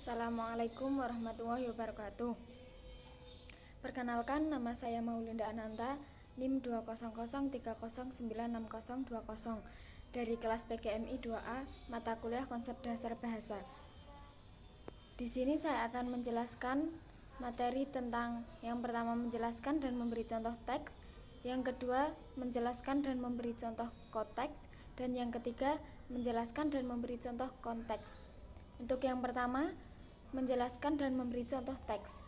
Assalamualaikum warahmatullahi wabarakatuh. Perkenalkan, nama saya Maulinda Ananta, NIM 20030906020 dari kelas PGMI 2A, mata kuliah Konsep Dasar Bahasa. Di sini saya akan menjelaskan materi tentang yang pertama menjelaskan dan memberi contoh teks, yang kedua menjelaskan dan memberi contoh konteks, dan yang ketiga menjelaskan dan memberi contoh konteks. Untuk yang pertama, menjelaskan dan memberi contoh teks.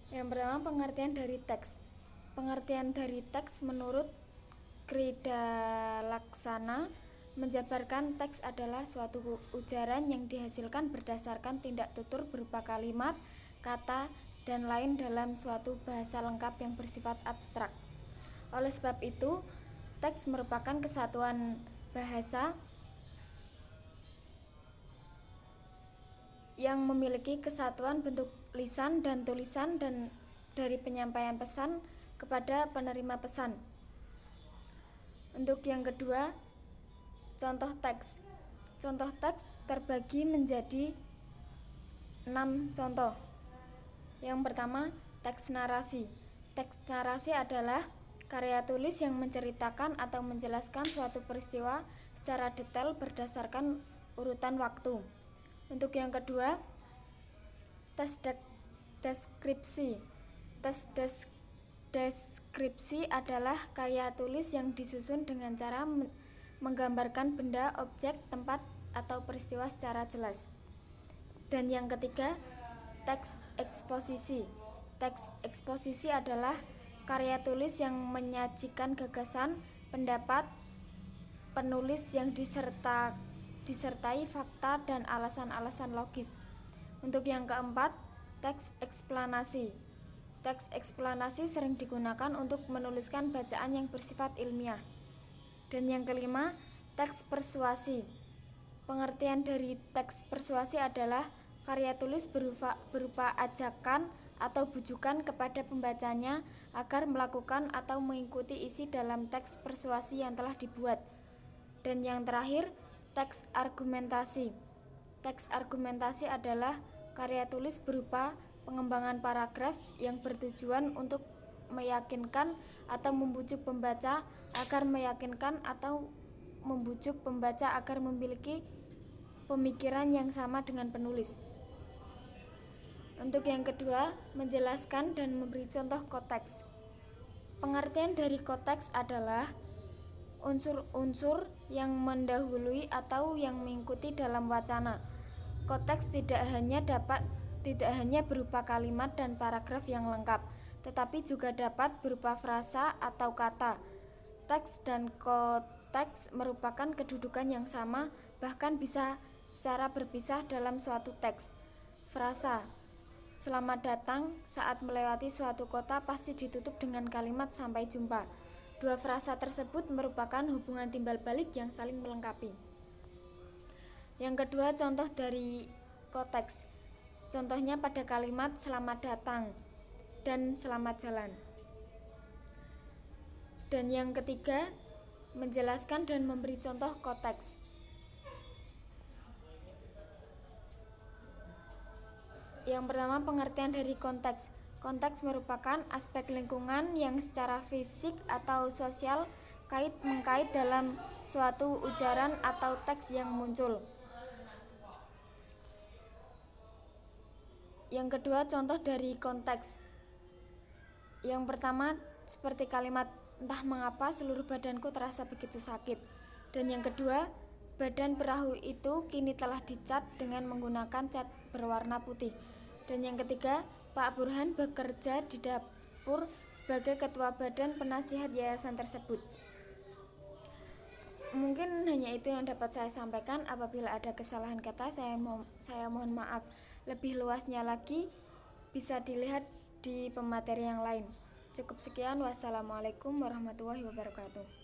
Yang pertama, pengertian dari teks. Pengertian dari teks menurut Kridalaksana menjabarkan teks adalah suatu ujaran yang dihasilkan berdasarkan tindak tutur berupa kalimat, kata, dan lain dalam suatu bahasa lengkap yang bersifat abstrak. Oleh sebab itu, teks merupakan kesatuan bahasa yang memiliki kesatuan bentuk lisan dan tulisan dan dari penyampaian pesan kepada penerima pesan. Untuk yang kedua, contoh teks. Contoh teks terbagi menjadi 6 contoh. Yang pertama, teks narasi. Teks narasi adalah karya tulis yang menceritakan atau menjelaskan suatu peristiwa secara detail berdasarkan urutan waktu. Untuk yang kedua, tes deskripsi. Tes deskripsi adalah karya tulis yang disusun dengan cara menggambarkan benda, objek, tempat, atau peristiwa secara jelas. Dan yang ketiga, teks eksposisi. Teks eksposisi adalah karya tulis yang menyajikan gagasan, pendapat penulis yang disertai fakta dan alasan-alasan logis. Untuk yang keempat, teks eksplanasi. Teks eksplanasi sering digunakan untuk menuliskan bacaan yang bersifat ilmiah. Dan yang kelima, teks persuasi. Pengertian dari teks persuasi adalah karya tulis berupa ajakan atau bujukan kepada pembacanya agar melakukan atau mengikuti isi dalam teks persuasi yang telah dibuat. Dan yang terakhir, teks argumentasi. Teks argumentasi adalah karya tulis berupa pengembangan paragraf yang bertujuan untuk meyakinkan atau membujuk pembaca agar memiliki pemikiran yang sama dengan penulis. Untuk yang kedua, menjelaskan dan memberi contoh konteks. Pengertian dari konteks adalah unsur-unsur yang mendahului atau yang mengikuti dalam wacana. Konteks tidak hanya berupa kalimat dan paragraf yang lengkap, tetapi juga dapat berupa frasa atau kata. Teks dan konteks merupakan kedudukan yang sama, bahkan bisa secara berpisah dalam suatu teks. Frasa: selamat datang, saat melewati suatu kota pasti ditutup dengan kalimat sampai jumpa. Dua frasa tersebut merupakan hubungan timbal balik yang saling melengkapi. Yang kedua, contoh dari konteks. Contohnya pada kalimat selamat datang dan selamat jalan. Dan yang ketiga, menjelaskan dan memberi contoh konteks. Yang pertama, pengertian dari konteks. Konteks merupakan aspek lingkungan yang secara fisik atau sosial kait-mengkait dalam suatu ujaran atau teks yang muncul. Yang kedua, contoh dari konteks. Yang pertama, seperti kalimat entah mengapa seluruh badanku terasa begitu sakit. Dan yang kedua, badan perahu itu kini telah dicat dengan menggunakan cat berwarna putih. Dan yang ketiga, Pak Burhan bekerja di dapur sebagai ketua badan penasihat yayasan tersebut. Mungkin hanya itu yang dapat saya sampaikan. Apabila ada kesalahan kata, saya mohon maaf. Lebih luasnya lagi bisa dilihat di pemateri yang lain. Cukup sekian. Wassalamualaikum warahmatullahi wabarakatuh.